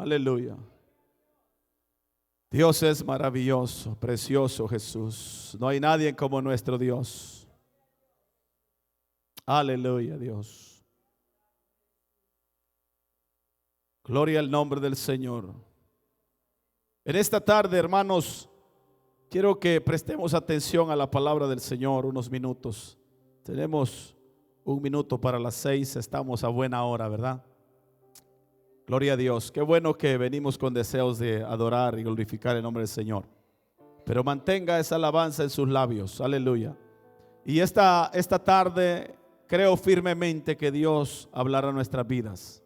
Aleluya. Dios es maravilloso, precioso Jesús. No hay nadie como nuestro Dios. Aleluya, Dios. Gloria al nombre del Señor. En esta tarde, hermanos, quiero que prestemos atención a la palabra del Señor unos minutos. Tenemos un minuto para las 6, estamos a buena hora, ¿verdad? Gloria a Dios. Qué bueno que venimos con deseos de adorar y glorificar el nombre del Señor. Pero mantenga esa alabanza en sus labios. Aleluya. Y esta tarde creo firmemente que Dios hablará a nuestras vidas.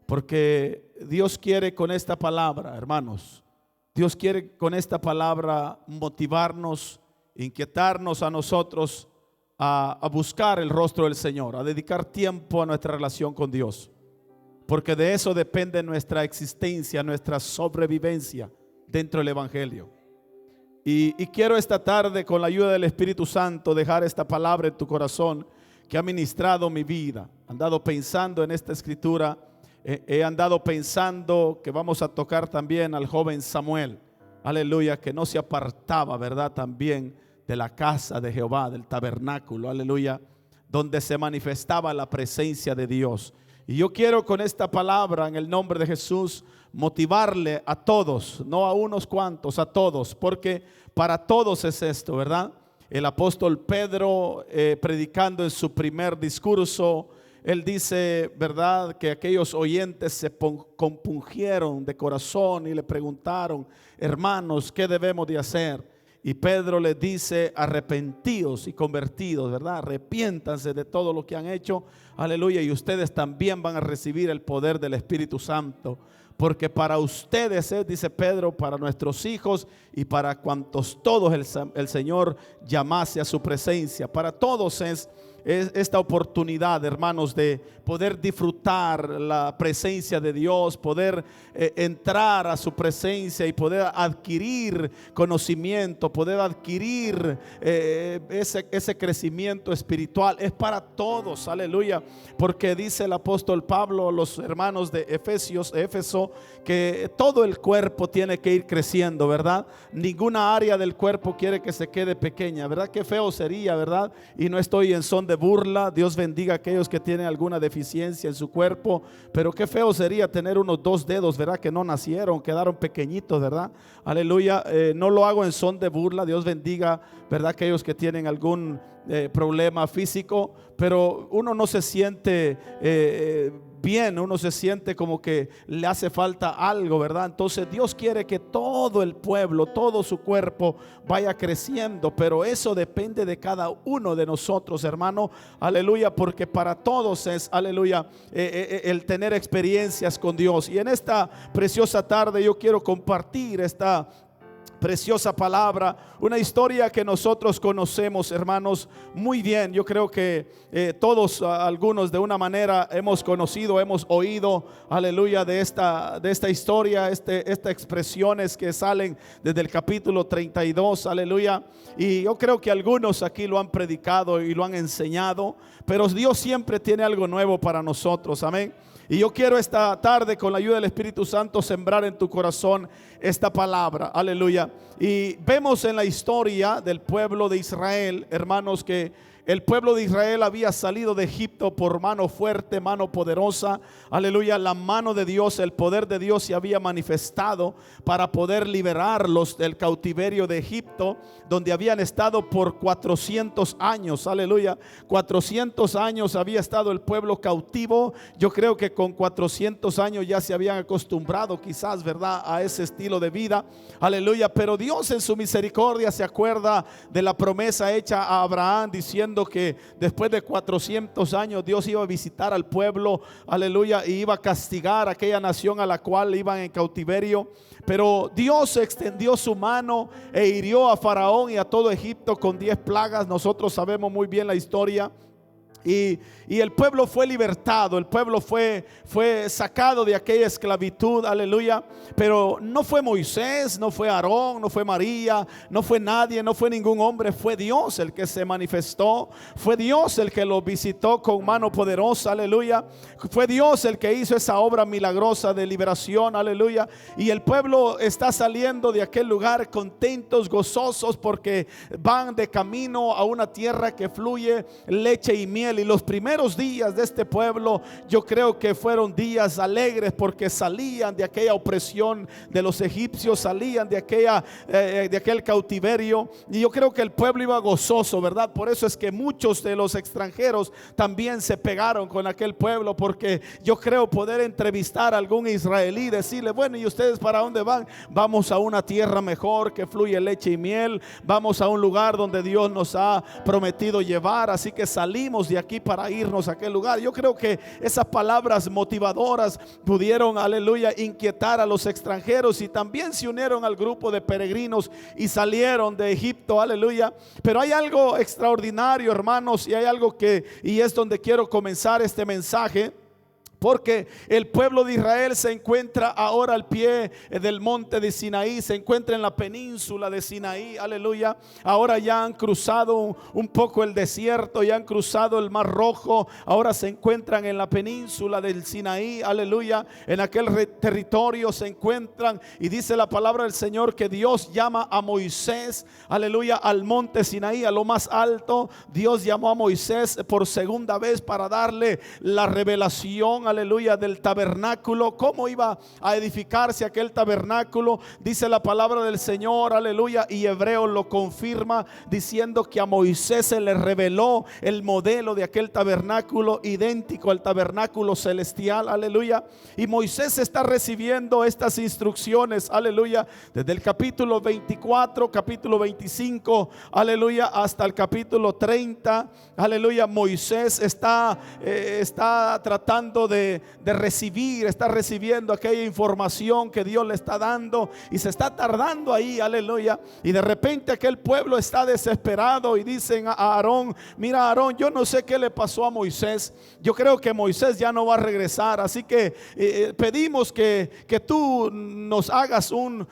Porque Dios quiere con esta palabra, hermanos, Dios quiere con esta palabra motivarnos, inquietarnos a nosotros a buscar el rostro del Señor, a dedicar tiempo a nuestra relación con Dios. Porque de eso depende nuestra existencia, nuestra sobrevivencia dentro del Evangelio. Y quiero esta tarde, con la ayuda del Espíritu Santo, dejar esta palabra en tu corazón que ha ministrado mi vida. He andado pensando en esta escritura. He andado pensando que vamos a tocar también al joven Samuel. Aleluya, que no se apartaba, ¿verdad? También de la casa de Jehová, del tabernáculo. Aleluya, donde se manifestaba la presencia de Dios. Y yo quiero con esta palabra en el nombre de Jesús motivarle a todos, no a unos cuantos, a todos, porque para todos es esto, ¿verdad? El apóstol Pedro predicando en su primer discurso, él dice, ¿verdad?, que aquellos oyentes se compungieron de corazón y le preguntaron, hermanos, ¿qué debemos de hacer? Y Pedro les dice, arrepentidos y convertidos, ¿verdad? Arrepiéntanse de todo lo que han hecho, aleluya, y ustedes también van a recibir el poder del Espíritu Santo. Porque para ustedes es, dice Pedro, para nuestros hijos y para cuantos todos el Señor llamase a su presencia. Para todos es esta oportunidad, hermanos, de poder disfrutar la presencia de Dios, poder entrar a su presencia y poder adquirir conocimiento, poder adquirir ese crecimiento espiritual. Es para todos, aleluya, porque dice el apóstol Pablo a los hermanos de Éfeso que todo el cuerpo tiene que ir creciendo, ¿verdad? Ninguna área del cuerpo quiere que se quede pequeña, ¿verdad? Qué feo sería, ¿verdad? Y no estoy en son de burla. Dios bendiga a aquellos que tienen alguna deficiencia en su cuerpo, pero qué feo sería tener unos 2 dedos, ¿verdad?, que no nacieron, quedaron pequeñitos, ¿verdad? Aleluya. No lo hago en son de burla. Dios bendiga, ¿verdad?, aquellos que tienen algún problema físico, pero uno no se siente bien, uno se siente como que le hace falta algo, ¿verdad? Entonces Dios quiere que todo el pueblo, todo su cuerpo vaya creciendo, pero eso depende de cada uno de nosotros, hermano, aleluya, porque para todos es, aleluya, el tener experiencias con Dios. Y en esta preciosa tarde yo quiero compartir esta preciosa palabra, una historia que nosotros conocemos, hermanos, muy bien. Yo creo que todos, algunos de una manera hemos conocido, hemos oído, aleluya, de esta historia, estas expresiones que salen desde el capítulo 32, aleluya. Y yo creo que algunos aquí lo han predicado y lo han enseñado, pero Dios siempre tiene algo nuevo para nosotros, amén. Y yo quiero esta tarde, con la ayuda del Espíritu Santo, sembrar en tu corazón esta palabra, aleluya. Y vemos en la historia del pueblo de Israel, hermanos, que el pueblo de Israel había salido de Egipto por mano fuerte, mano poderosa, aleluya. La mano de Dios, el poder de Dios se había manifestado para poder liberarlos del cautiverio de Egipto, donde habían estado por 400 años, aleluya. 400 años había estado el pueblo cautivo. Yo creo que con 400 años ya se habían acostumbrado quizás, ¿verdad?, a ese estilo de vida, aleluya. Pero Dios en su misericordia se acuerda de la promesa hecha a Abraham, diciendo que después de 400 años Dios iba a visitar al pueblo, aleluya, y iba a castigar a aquella nación a la cual iban en cautiverio. Pero Dios extendió su mano e hirió a Faraón y a todo Egipto con 10 plagas. Nosotros sabemos muy bien la historia. Y el pueblo fue libertado, el pueblo fue sacado de aquella esclavitud, aleluya. Pero no fue Moisés, no fue Aarón, no fue María, no fue nadie, no fue ningún hombre. Fue Dios el que se manifestó, fue Dios el que lo visitó con mano poderosa, aleluya. Fue Dios el que hizo esa obra milagrosa de liberación, aleluya. Y el pueblo está saliendo de aquel lugar contentos, gozosos, porque van de camino a una tierra que fluye leche y miel. Y los primeros días de este pueblo, yo creo que fueron días alegres, porque salían de aquella opresión de los egipcios, salían de aquel cautiverio, y yo creo que el pueblo iba gozoso, ¿verdad? Por eso es que muchos de los extranjeros también se pegaron con aquel pueblo, porque yo creo poder entrevistar a algún israelí y decirle: bueno, ¿y ustedes para dónde van? Vamos a una tierra mejor que fluye leche y miel, vamos a un lugar donde Dios nos ha prometido llevar, así que salimos de aquí para irnos a aquel lugar. Yo creo que esas palabras motivadoras pudieron, aleluya, inquietar a los extranjeros, y también se unieron al grupo de peregrinos y salieron de Egipto, aleluya. Pero hay algo extraordinario, hermanos, y hay algo y es donde quiero comenzar este mensaje. Porque el pueblo de Israel se encuentra ahora al pie del monte de Sinaí, se encuentra en la península de Sinaí, aleluya. Ahora ya han cruzado un poco el desierto, ya han cruzado el Mar Rojo, ahora se encuentran en la península del Sinaí, aleluya. En aquel territorio se encuentran, y dice la palabra del Señor que Dios llama a Moisés, aleluya, al monte Sinaí, a lo más alto. Dios llamó a Moisés por segunda vez para darle la revelación, aleluya, del tabernáculo, cómo iba a edificarse aquel tabernáculo. Dice la palabra del Señor, aleluya, y Hebreo lo confirma diciendo que a Moisés se le reveló el modelo de aquel tabernáculo, idéntico al tabernáculo celestial, aleluya. Y Moisés está recibiendo estas instrucciones, aleluya, desde el capítulo 24, capítulo 25, aleluya, hasta el capítulo 30, aleluya. Moisés está tratando de recibir, está recibiendo aquella información que Dios le está dando, y se está tardando ahí, aleluya. Y de repente aquel pueblo está desesperado y dicen a Aarón: mira, Aarón, yo no sé qué le pasó a Moisés, yo creo que Moisés ya no va a regresar, así que pedimos que tú nos hagas un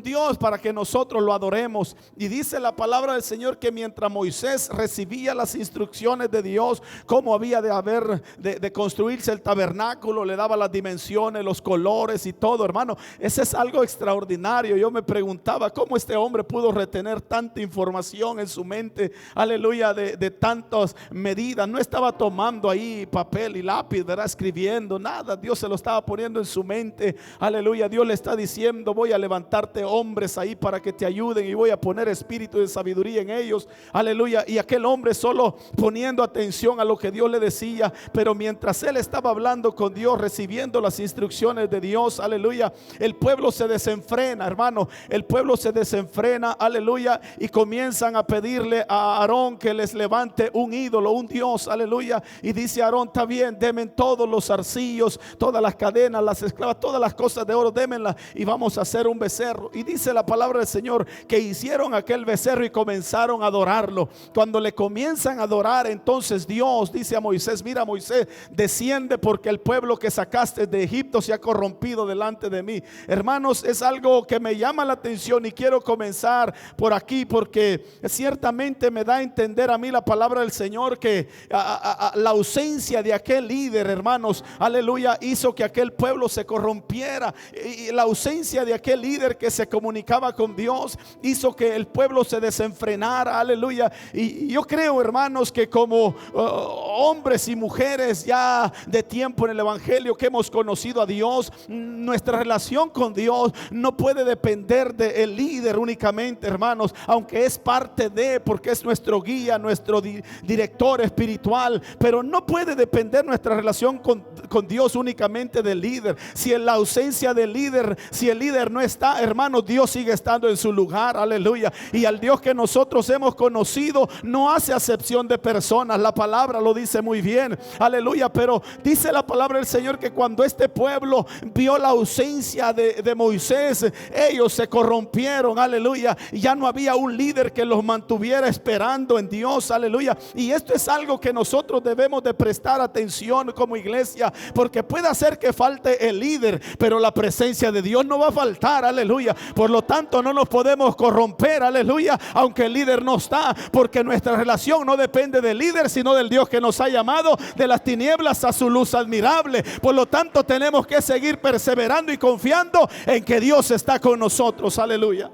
Dios para que nosotros lo adoremos. Y dice la palabra del Señor que mientras Moisés recibía las instrucciones de Dios, cómo había de construirse el tabernáculo, le daba las dimensiones, los colores y todo, hermano. Ese es algo extraordinario. Yo me preguntaba cómo este hombre pudo retener tanta información en su mente, aleluya, de tantas medidas. No estaba tomando ahí papel y lápiz, ¿verdad?, escribiendo nada. Dios se lo estaba poniendo en su mente, aleluya. Dios le está diciendo: voy a levantarte hombres ahí para que te ayuden, y voy a poner espíritu de sabiduría en ellos, aleluya. Y aquel hombre solo poniendo atención a lo que Dios le decía, pero mientras él estaba hablando con Dios, recibiendo las instrucciones de Dios, aleluya, el pueblo se desenfrena, hermano. El pueblo se desenfrena, aleluya, y comienzan a pedirle a Aarón que les levante un ídolo, un Dios, aleluya. Y dice Aarón: está bien, denme todos los zarcillos, todas las cadenas, las esclavas, todas las cosas de oro, démenlas, y vamos a hacer un becerro. Y dice la palabra del Señor que hicieron aquel becerro y comenzaron a adorarlo. Cuando le comienzan a adorar, entonces Dios dice a Moisés: mira, Moisés, desciende, porque el pueblo que sacaste de Egipto se ha corrompido delante de mí. Hermanos, es algo que me llama la atención, y quiero comenzar por aquí, porque ciertamente me da a entender a mí la palabra del Señor que la ausencia de aquel líder, hermanos, aleluya, hizo que aquel pueblo se corrompiera. Y la ausencia de aquel líder que se comunicaba con Dios hizo que el pueblo se desenfrenara, aleluya. Y yo creo, hermanos, que como hombres y mujeres ya de tiempo en el evangelio que hemos conocido a Dios, nuestra relación con Dios no puede depender del líder únicamente, hermanos, aunque es parte de, porque es nuestro guía, nuestro director espiritual, pero no puede depender nuestra relación con Dios únicamente del líder. Si en la ausencia del líder, si el líder no está, hermanos, Dios sigue estando en su lugar, aleluya. Y al Dios que nosotros hemos conocido no hace acepción de personas, la palabra lo dice muy bien, aleluya. Pero dice la la palabra del Señor que cuando este pueblo vio la ausencia de Moisés, ellos se corrompieron, aleluya. Ya no había un líder que los mantuviera esperando en Dios, aleluya. Y esto es algo que nosotros debemos de prestar atención como iglesia, porque puede ser que falte el líder, pero la presencia de Dios no va a faltar, aleluya. Por lo tanto, no nos podemos corromper, aleluya, aunque el líder no está, porque nuestra relación no depende del líder, sino del Dios que nos ha llamado de las tinieblas a su luz admirable. Por lo tanto, tenemos que seguir perseverando y confiando en que Dios está con nosotros, aleluya.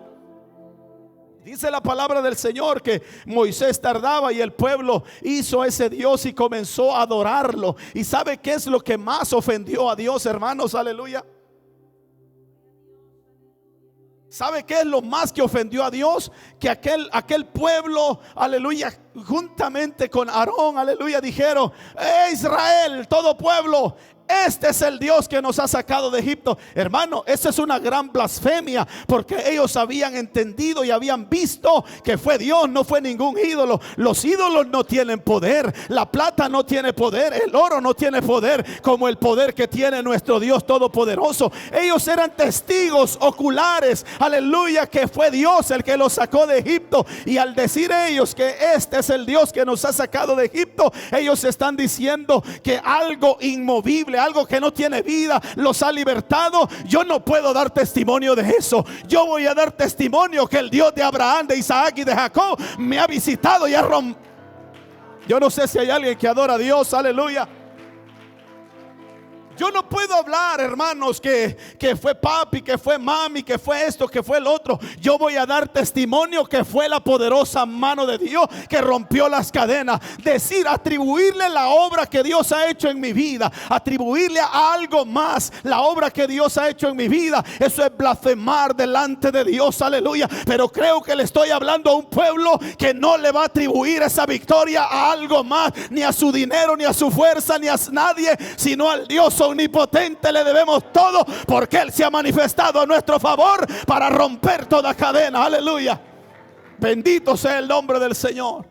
Dice la palabra del Señor que Moisés tardaba y el pueblo hizo ese Dios y comenzó a adorarlo. ¿Y sabe qué es lo que más ofendió a Dios, hermanos? Aleluya. ¿Sabe qué es lo más que ofendió a Dios? Que aquel pueblo, aleluya, juntamente con Aarón, aleluya, dijeron: Israel, todo pueblo, este es el Dios que nos ha sacado de Egipto. Hermano, esa es una gran blasfemia, porque ellos habían entendido y habían visto que fue Dios, no fue ningún ídolo. Los ídolos no tienen poder, la plata no tiene poder, el oro no tiene poder como el poder que tiene nuestro Dios todopoderoso. Ellos eran testigos oculares, aleluya, que fue Dios el que los sacó de Egipto. Y al decir ellos que este es el Dios que nos ha sacado de Egipto, ellos están diciendo que algo inmovible, algo que no tiene vida, los ha libertado. Yo no puedo dar testimonio de eso. Yo voy a dar testimonio que el Dios de Abraham, de Isaac y de Jacob me ha visitado y ha rompido. Yo no sé si hay alguien que adora a Dios, aleluya. Yo no puedo hablar, hermanos, que fue papi, que fue mami, que fue esto, que fue el otro. Yo voy a dar testimonio que fue la poderosa mano de Dios que rompió las cadenas. Decir, atribuirle la obra que Dios ha hecho en mi vida, atribuirle a algo más la obra que Dios ha hecho en mi vida, eso es blasfemar delante de Dios, aleluya. Pero creo que le estoy hablando a un pueblo que no le va a atribuir esa victoria a algo más, ni a su dinero, ni a su fuerza, ni a nadie, sino al Dios omnipotente le debemos todo, porque Él se ha manifestado a nuestro favor para romper toda cadena, aleluya. Bendito sea el nombre del Señor.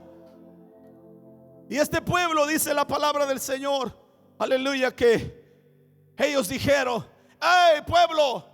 Y este pueblo, dice la palabra del Señor, aleluya, que ellos dijeron: hey pueblo,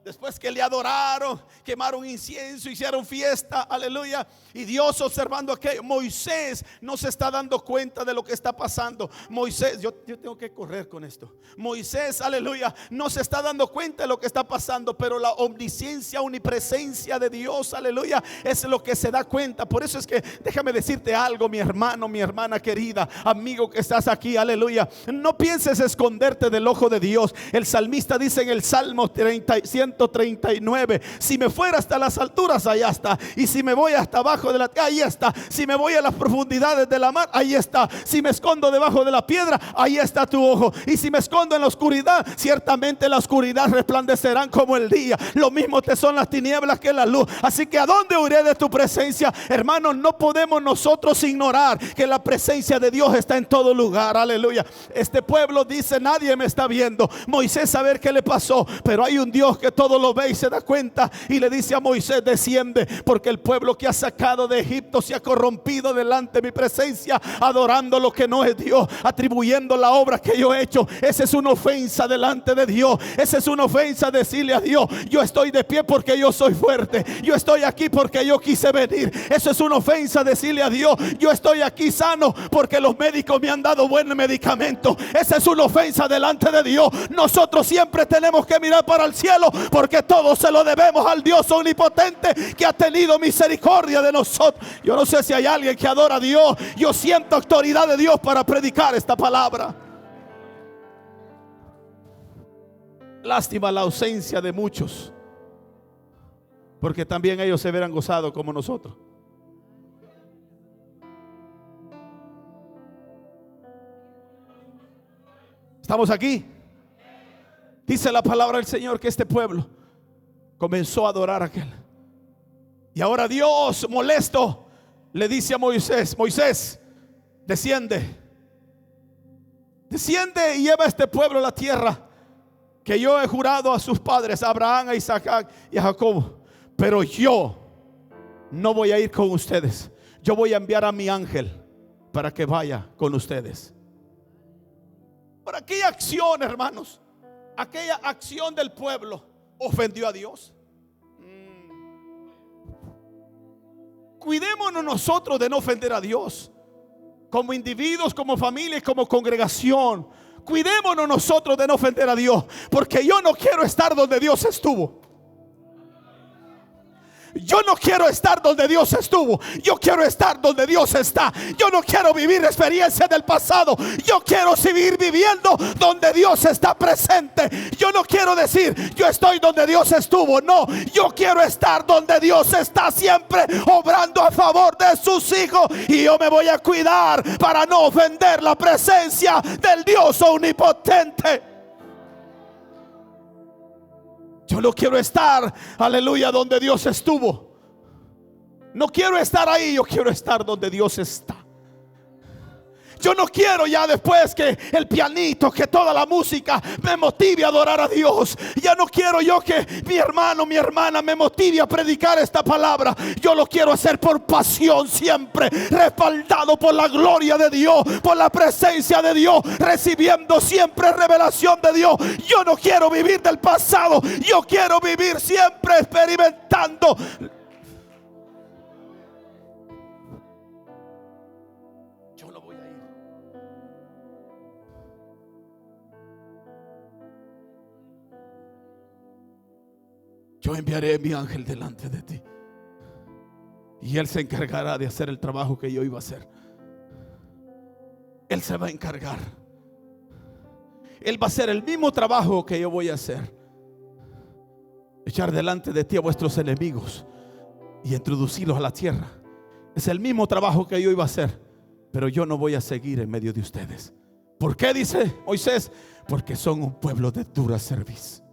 después que le adoraron, quemaron incienso, hicieron fiesta, aleluya. Y Dios observando que Moisés no se está dando cuenta de lo que está pasando. Moisés, yo tengo que correr con esto. Moisés, aleluya, no se está dando cuenta de lo que está pasando, pero la omnisciencia, omnipresencia de Dios, aleluya, es lo que se da cuenta. Por eso es que déjame decirte algo, mi hermano, mi hermana querida, amigo que estás aquí, aleluya. No pienses esconderte del ojo de Dios. El salmista dice en el Salmo 139: si me fuera hasta las alturas, allá está. Y si me voy hasta abajo de la tierra, ahí está. Si me voy a las profundidades de la mar, ahí está. Si me escondo debajo de la piedra, ahí está tu ojo. Y si me escondo en la oscuridad, ciertamente la oscuridad resplandecerán como el día. Lo mismo te son las tinieblas que la luz. Así que ¿a dónde huiré de tu presencia? Hermanos, no podemos nosotros ignorar que la presencia de Dios está en todo lugar, aleluya. Este pueblo dice: nadie me está viendo. Moisés, a ver qué le pasó, pero hay un Dios que todo lo ve y se da cuenta, y le dice a Moisés: desciende, porque el pueblo que ha sacado de Egipto se ha corrompido delante de mi presencia, adorando lo que no es Dios, atribuyendo la obra que yo he hecho. Esa es una ofensa delante de Dios. Esa es una ofensa decirle a Dios: yo estoy de pie porque yo soy fuerte, yo estoy aquí porque yo quise venir. Eso es una ofensa decirle a Dios: yo estoy aquí sano porque los médicos me han dado buen medicamento. Esa es una ofensa delante de Dios. Nosotros siempre tenemos que mirar para el cielo, porque todo se lo debemos al Dios omnipotente que ha tenido misericordia de nosotros. Yo no sé si hay alguien que adora a Dios. Yo siento autoridad de Dios para predicar esta palabra. Lástima la ausencia de muchos, porque también ellos se verán gozado como nosotros. ¿Estamos aquí? Dice la palabra del Señor que este pueblo comenzó a adorar a aquel. Y ahora Dios, molesto, le dice a Moisés: Moisés, desciende y lleva a este pueblo a la tierra que yo he jurado a sus padres, a Abraham, a Isaac y a Jacob. Pero yo no voy a ir con ustedes. Yo voy a enviar a mi ángel para que vaya con ustedes. Ahora, aquella acción, hermanos, aquella acción del pueblo ofendió a Dios. Cuidémonos nosotros de no ofender a Dios, como individuos, como familias, como congregación. Cuidémonos nosotros de no ofender a Dios, porque yo no quiero estar donde Dios estuvo. Yo no quiero estar donde Dios estuvo. Yo quiero estar donde Dios está. Yo no quiero vivir experiencias del pasado. Yo quiero seguir viviendo donde Dios está presente. Yo no quiero decir yo estoy donde Dios estuvo. No, yo quiero estar donde Dios está, siempre obrando a favor de sus hijos. Y yo me voy a cuidar para no ofender la presencia del Dios omnipotente. Yo no quiero estar, aleluya, donde Dios estuvo. No quiero estar ahí, yo quiero estar donde Dios está. Yo no quiero ya después que el pianito, que toda la música me motive a adorar a Dios. Ya no quiero yo que mi hermano, mi hermana me motive a predicar esta palabra. Yo lo quiero hacer por pasión siempre, respaldado por la gloria de Dios, por la presencia de Dios, recibiendo siempre revelación de Dios. Yo no quiero vivir del pasado, yo quiero vivir siempre experimentando. Yo enviaré a mi ángel delante de ti y él se encargará de hacer el trabajo que yo iba a hacer. Él se va a encargar. Él va a hacer el mismo trabajo que yo voy a hacer. Echar delante de ti a vuestros enemigos y introducirlos a la tierra. Es el mismo trabajo que yo iba a hacer, pero yo no voy a seguir en medio de ustedes. ¿Por qué? Dice Moisés. Porque son un pueblo de dura cerviz.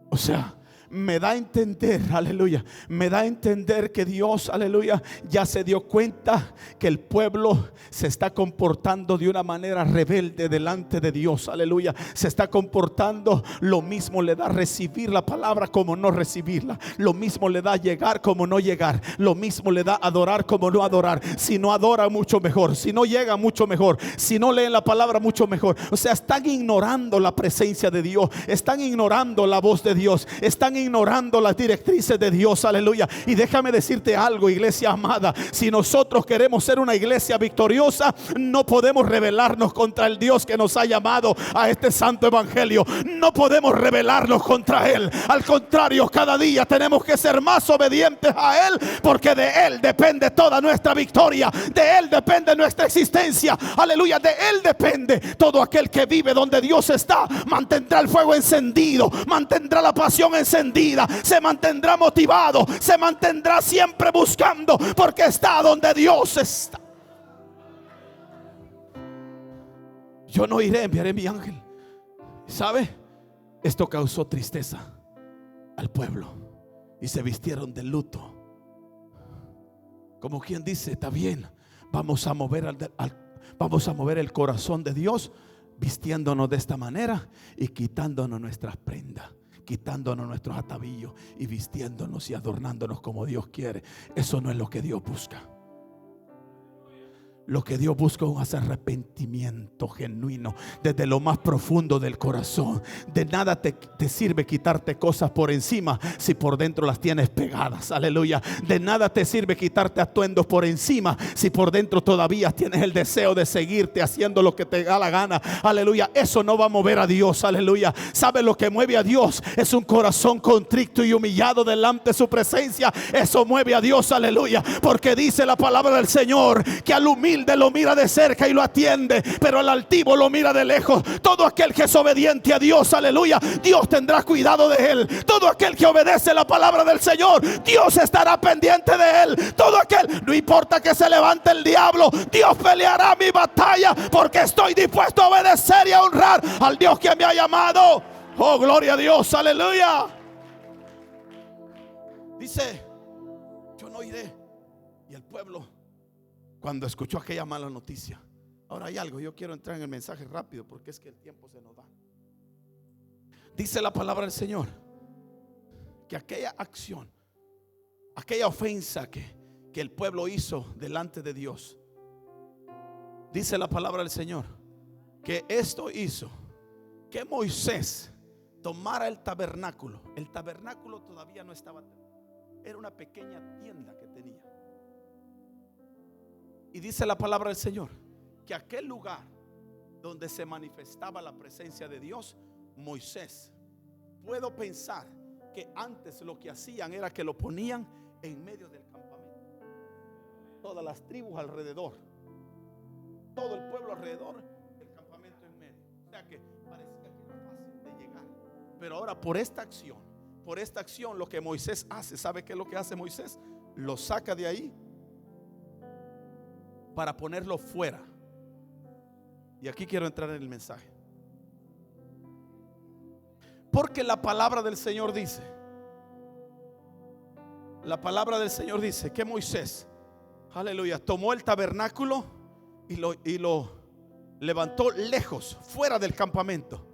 O sea, me da a entender, aleluya, me da a entender que Dios, aleluya, ya se dio cuenta que el pueblo se está comportando de una manera rebelde delante de Dios, aleluya. Se está comportando, lo mismo le da recibir la palabra como no recibirla. Lo mismo le da llegar como no llegar. Lo mismo le da adorar como no adorar. Si no adora, mucho mejor. Si no llega, mucho mejor. Si no leen la palabra, mucho mejor. O sea, están ignorando la presencia de Dios. Están ignorando la voz de Dios. Están ignorando las directrices de Dios, aleluya. Y déjame decirte algo, iglesia amada. Si nosotros queremos ser una iglesia victoriosa, no podemos rebelarnos contra el Dios que nos ha llamado a este santo evangelio. No podemos rebelarnos contra Él. Al contrario, cada día tenemos que ser más obedientes a Él, porque de Él depende toda nuestra victoria. De Él depende nuestra existencia, aleluya. De Él depende. Todo aquel que vive donde Dios está mantendrá el fuego encendido, mantendrá la pasión encendida, se mantendrá motivado, se mantendrá siempre buscando, porque está donde Dios está. Yo no iré, enviaré mi ángel. ¿Sabe? Esto causó tristeza al pueblo y se vistieron de luto. Como quien dice, está bien, vamos a mover el corazón de Dios vistiéndonos de esta manera y quitándonos nuestras prendas, quitándonos nuestros atavíos y vistiéndonos y adornándonos como Dios quiere. Eso no es lo que Dios busca. Lo que Dios busca es un arrepentimiento genuino desde lo más profundo del corazón. De nada te sirve quitarte cosas por encima si por dentro las tienes pegadas, aleluya. De nada te sirve quitarte atuendos por encima si por dentro todavía tienes el deseo de seguirte haciendo lo que te da la gana, aleluya. Eso no va a mover a Dios, aleluya. ¿Sabe lo que mueve a Dios? Es un corazón contrito y humillado delante de su presencia. Eso mueve a Dios, aleluya. Porque dice la palabra del Señor que al humilde lo mira de cerca y lo atiende, pero al altivo lo mira de lejos. Todo aquel que es obediente a Dios, aleluya, Dios tendrá cuidado de él. Todo aquel que obedece la palabra del Señor, Dios estará pendiente de él. Todo aquel, no importa que se levante el diablo, Dios peleará mi batalla, porque estoy dispuesto a obedecer y a honrar al Dios que me ha llamado. Oh, gloria a Dios, aleluya. Dice, yo no iré. Y el pueblo, cuando escuchó aquella mala noticia. Ahora hay algo, yo quiero entrar en el mensaje rápido porque es que el tiempo se nos da. Dice la palabra del Señor que aquella acción, aquella ofensa que el pueblo hizo delante de Dios, dice la palabra del Señor que esto hizo que Moisés tomara el tabernáculo. El tabernáculo todavía no estaba, era una pequeña tienda que tenía. Y dice la palabra del Señor que aquel lugar donde se manifestaba la presencia de Dios, Moisés, puedo pensar que antes lo que hacían era que lo ponían en medio del campamento. Todas las tribus alrededor, todo el pueblo alrededor, el campamento en medio. O sea que parecía que era fácil de llegar. Pero ahora por esta acción lo que Moisés hace, ¿sabe qué es lo que hace Moisés? Lo saca de ahí para ponerlo fuera. Y aquí quiero entrar en el mensaje, porque la palabra del Señor dice, que Moisés, aleluya, tomó el tabernáculo y lo levantó lejos, fuera del campamento,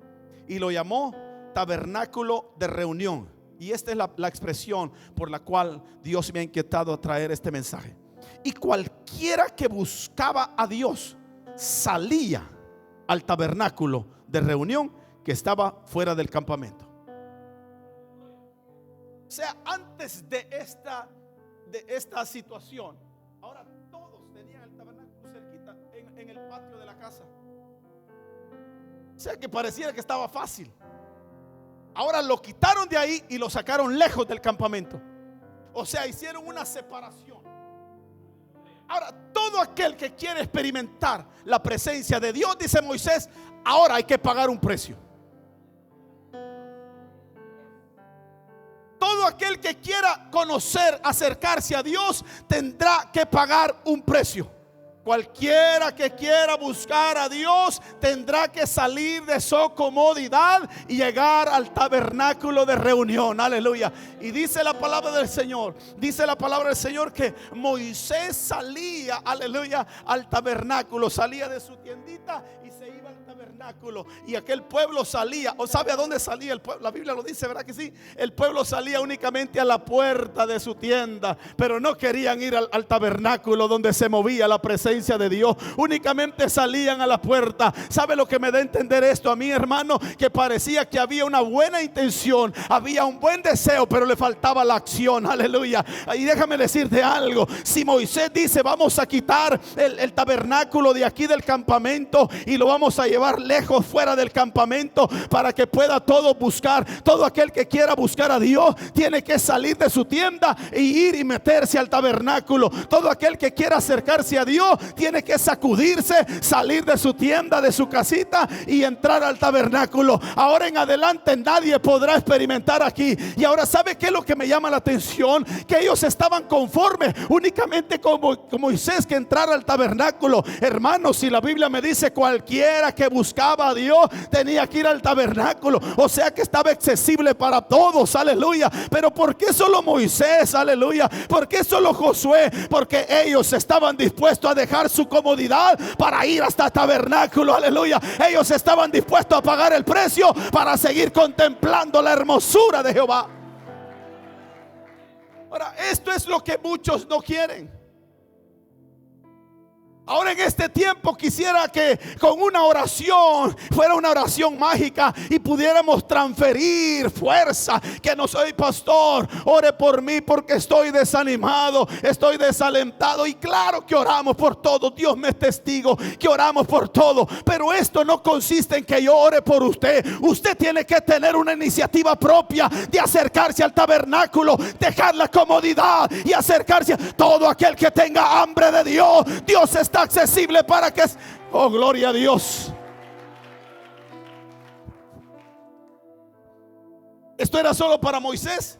y lo llamó tabernáculo de reunión. Y esta es la expresión por la cual Dios me ha inquietado a traer este mensaje. Y cualquiera que buscaba a Dios salía al tabernáculo de reunión que estaba fuera del campamento. O sea, antes de esta situación, ahora todos tenían el tabernáculo cerquita en el patio de la casa. O sea que pareciera que estaba fácil. Ahora lo quitaron de ahí y lo sacaron lejos del campamento. O sea, hicieron una separación. Ahora, todo aquel que quiere experimentar la presencia de Dios, dice Moisés, ahora hay que pagar un precio. Todo aquel que quiera conocer, acercarse a Dios, tendrá que pagar un precio. Cualquiera que quiera buscar a Dios tendrá que salir de su comodidad y llegar al tabernáculo de reunión. Aleluya. Y dice la palabra del Señor, que Moisés salía, aleluya, al tabernáculo, salía de su tiendita y se iba al tabernáculo. Y aquel pueblo salía, ¿o sabe a dónde salía el pueblo? La Biblia lo dice, ¿verdad que sí? El pueblo salía únicamente a la puerta de su tienda, pero no querían ir al tabernáculo donde se movía la presencia de Dios. Únicamente salían a la puerta. ¿Sabe lo que me da a entender esto a mí, hermano? Que parecía que había una buena intención, había un buen deseo, pero le faltaba la acción. Aleluya. Y déjame decirte algo. Si Moisés dice vamos a quitar el tabernáculo de aquí del campamento y lo vamos a llevar lejos, fuera del campamento, para que pueda todo buscar, todo aquel que quiera buscar a Dios tiene que salir de su tienda y ir y meterse al tabernáculo. Todo aquel que quiera acercarse a Dios tiene que sacudirse, salir de su tienda, de su casita y entrar al tabernáculo. Ahora en adelante nadie podrá experimentar aquí. Y ahora, ¿sabe qué es lo que me llama la atención? Que ellos estaban conformes únicamente como Moisés que entrara al tabernáculo. Hermanos, si la Biblia me dice cualquiera que buscaba a Dios tenía que ir al tabernáculo, o sea que estaba accesible para todos. Aleluya. Pero ¿por qué solo Moisés? Aleluya. ¿Por qué solo Josué? Porque ellos estaban dispuestos a dejar su comodidad para ir hasta el tabernáculo. Aleluya. Ellos estaban dispuestos a pagar el precio para seguir contemplando la hermosura de Jehová. Ahora, esto es lo que muchos no quieren. Ahora en este tiempo quisiera que con una oración fuera una oración mágica y pudiéramos transferir fuerza. Que no soy pastor, ore por mí porque estoy desanimado, estoy desalentado. Y claro que oramos por todo, Dios me es testigo que oramos por todo. Pero esto no consiste en que yo ore por usted. Usted tiene que tener una iniciativa propia de acercarse al tabernáculo, dejar la comodidad y acercarse. Todo aquel que tenga hambre de Dios, Dios está accesible para que, oh gloria a Dios. Esto era solo para Moisés,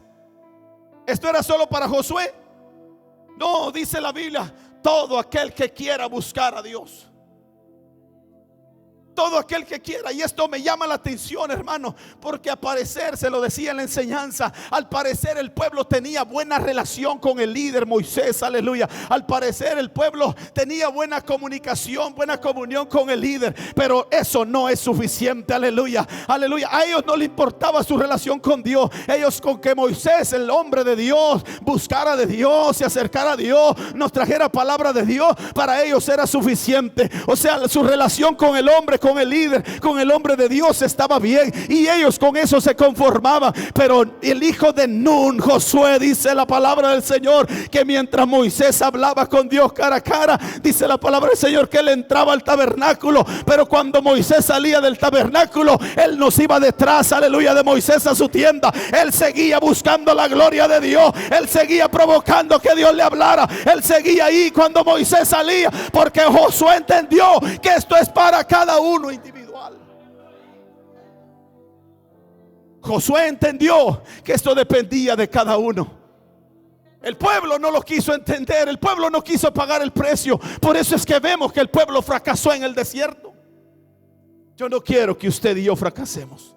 esto era solo para Josué. No, dice la Biblia, todo aquel que quiera buscar a Dios, todo aquel que quiera. Y esto me llama la atención, hermano, porque al parecer, se lo decía en la enseñanza, al parecer el pueblo tenía buena relación con el líder Moisés. Aleluya. Al parecer el pueblo tenía buena comunicación, buena comunión con el líder, pero eso no es suficiente. Aleluya, aleluya. A ellos no les importaba su relación con Dios. Ellos, con que Moisés, el hombre de Dios, buscara de Dios, se acercara a Dios, nos trajera palabra de Dios, para ellos era suficiente. O sea, su relación con el hombre, con el líder, con el hombre de Dios estaba bien, y ellos con eso se conformaban. Pero el hijo de Nun, Josué, dice la palabra del Señor, que mientras Moisés hablaba con Dios cara a cara, dice la palabra del Señor que él entraba al tabernáculo, pero cuando Moisés salía del tabernáculo, él no se iba detrás, aleluya, de Moisés a su tienda. Él seguía buscando la gloria de Dios, él seguía provocando que Dios le hablara, él seguía ahí cuando Moisés salía, porque Josué entendió que esto es para cada uno individual. Josué entendió que esto dependía de cada uno. El pueblo no lo quiso entender, el pueblo no quiso pagar el precio. Por eso es que vemos que el pueblo fracasó en el desierto. Yo no quiero que usted y yo fracasemos.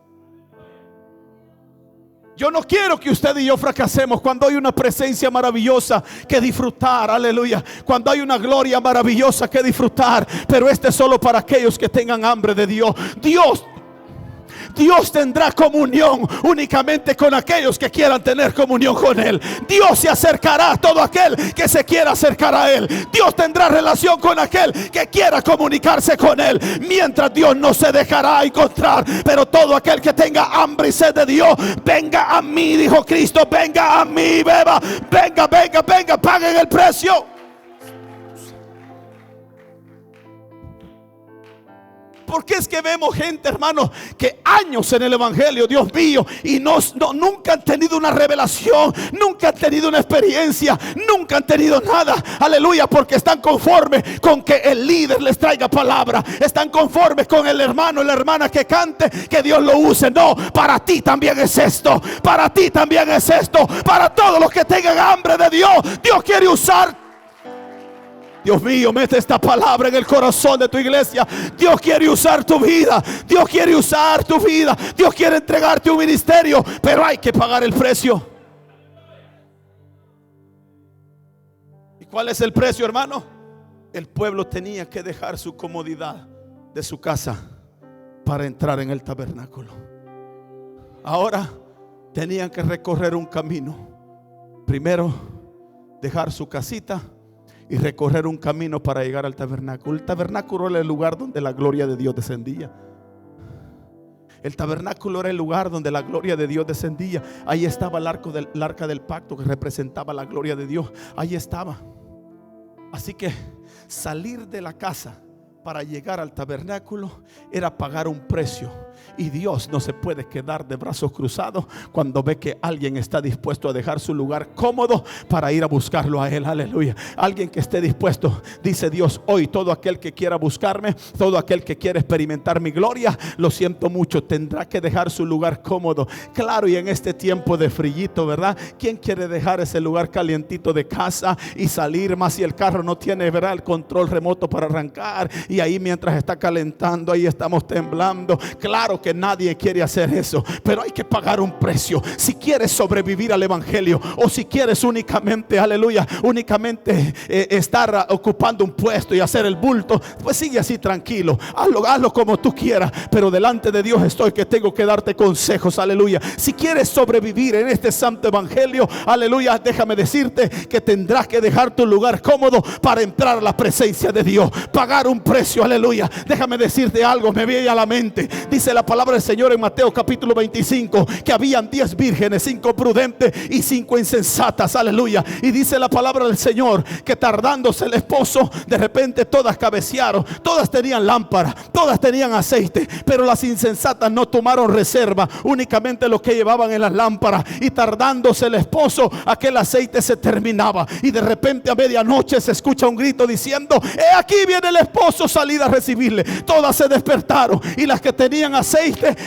Yo no quiero que usted y yo fracasemos cuando hay una presencia maravillosa que disfrutar, aleluya, cuando hay una gloria maravillosa que disfrutar. Pero este es solo para aquellos que tengan hambre de Dios. Dios tendrá comunión únicamente con aquellos que quieran tener comunión con Él. Dios se acercará a todo aquel que se quiera acercar a Él. Dios tendrá relación con aquel que quiera comunicarse con Él. Mientras Dios no se dejará encontrar. Pero todo aquel que tenga hambre y sed de Dios, venga a mí, dijo Cristo, venga a mí, beba, venga, venga, venga, paguen el precio. Porque es que vemos gente, hermano, que años en el evangelio, Dios mío, y nunca han tenido una revelación, nunca han tenido una experiencia, nunca han tenido nada, aleluya, porque están conformes con que el líder les traiga palabra, están conformes con el hermano, la hermana que cante, que Dios lo use. No, para ti también es esto, para ti también es esto, para todos los que tengan hambre de Dios. Dios quiere usar. Dios mío, mete esta palabra en el corazón de tu iglesia. Dios quiere usar tu vida. Dios quiere usar tu vida. Dios quiere entregarte un ministerio, pero hay que pagar el precio. ¿Y cuál es el precio, hermano? El pueblo tenía que dejar su comodidad de su casa para entrar en el tabernáculo. Ahora tenían que recorrer un camino. Primero, dejar su casita y recorrer un camino para llegar al tabernáculo. El tabernáculo era el lugar donde la gloria de Dios descendía. El tabernáculo era el lugar donde la gloria de Dios descendía. Ahí estaba el arca del pacto, que representaba la gloria de Dios. Ahí estaba. Así que salir de la casa para llegar al tabernáculo era pagar un precio. Y Dios no se puede quedar de brazos cruzados cuando ve que alguien está dispuesto a dejar su lugar cómodo para ir a buscarlo a Él. Aleluya. Alguien que esté dispuesto, dice Dios, hoy todo aquel que quiera buscarme, todo aquel que quiera experimentar mi gloria, lo siento mucho, tendrá que dejar su lugar cómodo. Claro, y en este tiempo de frillito, ¿verdad? ¿Quién quiere dejar ese lugar calientito de casa y salir más si el carro no tiene, ¿verdad?, el control remoto para arrancar? Y ahí mientras está calentando, ahí estamos temblando. Claro que nadie quiere hacer eso, pero hay que pagar un precio. Si quieres sobrevivir al evangelio, o si quieres únicamente, aleluya, únicamente estar ocupando un puesto y hacer el bulto, pues sigue así tranquilo, hazlo como tú quieras. Pero delante de Dios estoy, que tengo que darte consejos, aleluya. Si quieres sobrevivir en este santo evangelio, aleluya, déjame decirte que tendrás que dejar tu lugar cómodo para entrar a la presencia de Dios, pagar un precio, aleluya. Déjame decirte algo, me viene a la mente, dice la palabra del Señor en Mateo capítulo 25, que habían 10 vírgenes, 5 prudentes y 5 insensatas, aleluya. Y dice la palabra del Señor que tardándose el esposo, de repente todas cabecearon, todas tenían lámpara, todas tenían aceite, pero las insensatas no tomaron reserva, únicamente lo que llevaban en las lámparas. Y tardándose el esposo, aquel aceite se terminaba, y de repente a medianoche se escucha un grito diciendo: he aquí viene el esposo, salid a recibirle. Todas se despertaron, y las que tenían aceite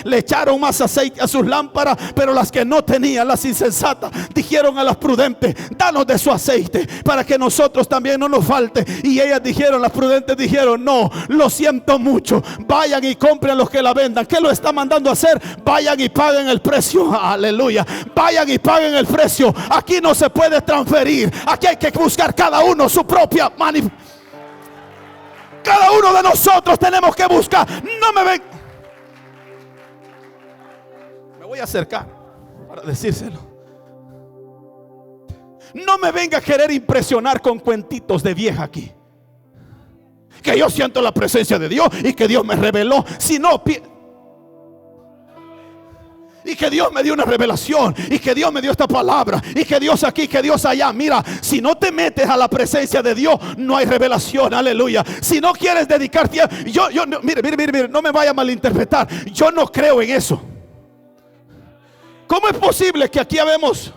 le echaron más aceite a sus lámparas, pero las que no tenían, las insensatas, dijeron a las prudentes: danos de su aceite para que nosotros también no nos falte. Y ellas dijeron, las prudentes dijeron: no, lo siento mucho, vayan y compren a los que la vendan. ¿Qué lo está mandando a hacer? Vayan y paguen el precio, aleluya, vayan y paguen el precio. Aquí no se puede transferir, aquí hay que buscar cada uno su propia cada uno de nosotros tenemos que buscar. No me ven, me voy a acercar para decírselo. No me venga a querer impresionar con cuentitos de vieja aquí, que yo siento la presencia de Dios y que Dios me reveló. Si no, y que Dios me dio una revelación, y que Dios me dio esta palabra, y que Dios aquí, que Dios allá. Mira, si no te metes a la presencia de Dios, no hay revelación. Aleluya. Si no quieres dedicar tiempo, mire, no me vaya a malinterpretar. Yo no creo en eso. ¿Cómo es posible que aquí habemos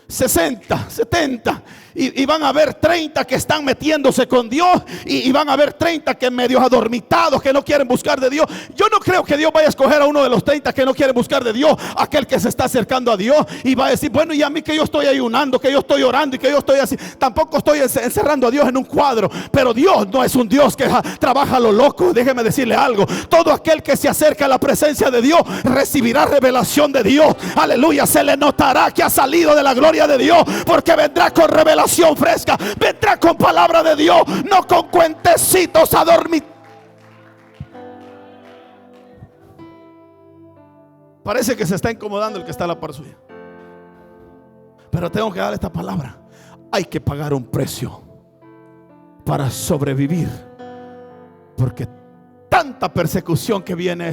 60, 70 y van a haber 30 que están metiéndose con Dios, y van a haber 30 que medios adormitados, que no quieren buscar de Dios? Yo no creo que Dios vaya a escoger a uno de los 30 que no quiere buscar de Dios, aquel que se está acercando a Dios, y va a decir, bueno, y a mí que yo estoy ayunando, que yo estoy orando y que yo estoy así. Tampoco estoy encerrando a Dios en un cuadro, pero Dios no es un Dios que trabaja a lo loco. Déjeme decirle algo: todo aquel que se acerca a la presencia de Dios recibirá revelación de Dios. Aleluya. Se le notará que ha salido de la gloria de Dios, porque vendrá con revelación fresca, vendrá con palabra de Dios, no con cuentecitos a dormir. Parece que se está incomodando el que está a la par suya, pero tengo que dar esta palabra. Hay que pagar un precio para sobrevivir, porque tanta persecución que viene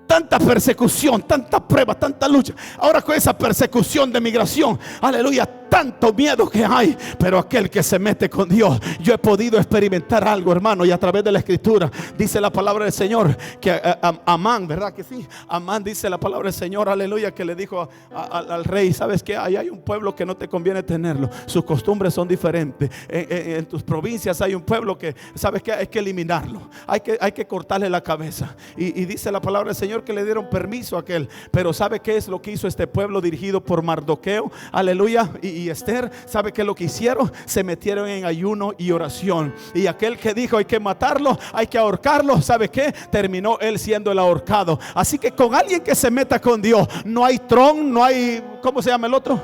tanta persecución, tanta prueba, tanta lucha. Ahora con esa persecución de migración, aleluya, tanto miedo que hay. Pero aquel que se mete con Dios, yo he podido experimentar algo, hermano, y a través de la escritura dice la palabra del Señor que Amán, ¿verdad que sí? Amán, dice la palabra del Señor, aleluya, que le dijo al rey: ¿sabes qué? Ahí hay un pueblo que no te conviene tenerlo, sus costumbres son diferentes. En tus provincias hay un pueblo que, ¿sabes qué? Hay que eliminarlo, hay que cortarle la cabeza. Y dice la palabra del Señor que le dieron permiso a aquel. Pero ¿sabe qué es lo que hizo este pueblo dirigido por Mardoqueo? Aleluya. Y Esther, ¿sabe qué es lo que hicieron? Se metieron en ayuno y oración. Y aquel que dijo hay que matarlo, hay que ahorcarlo, ¿sabe qué? Terminó él siendo el ahorcado. Así que con alguien que se meta con Dios, no hay tron, no hay, ¿cómo se llama el otro?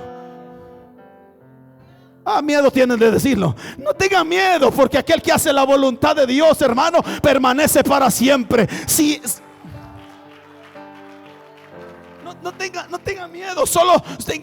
Miedo tienen de decirlo. No tengan miedo, porque aquel que hace la voluntad de Dios, hermano, permanece para siempre. Si No tenga miedo, solo